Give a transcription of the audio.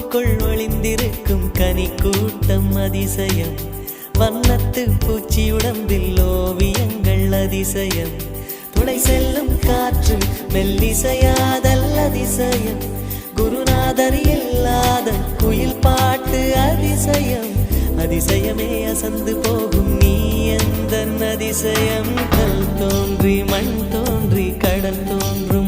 பூவுக்குள் ஒளிந்திருக்கும் கனி கூட்டம் அதிசயம். வண்ணத்து பூச்சி உடம்பில் ஓவியங்கள் அதிசயம். துளை செல்லும் காற்று மெல்லிசையாதல் அதிசயம். குருநாதர் இல்லாத குயில் பாட்டு அதிசயம். அதிசயமே அசந்து போகும் நீ எந்த அதிசயம். கல் தோன்றி மண் தோன்றி கடல் தோன்றும்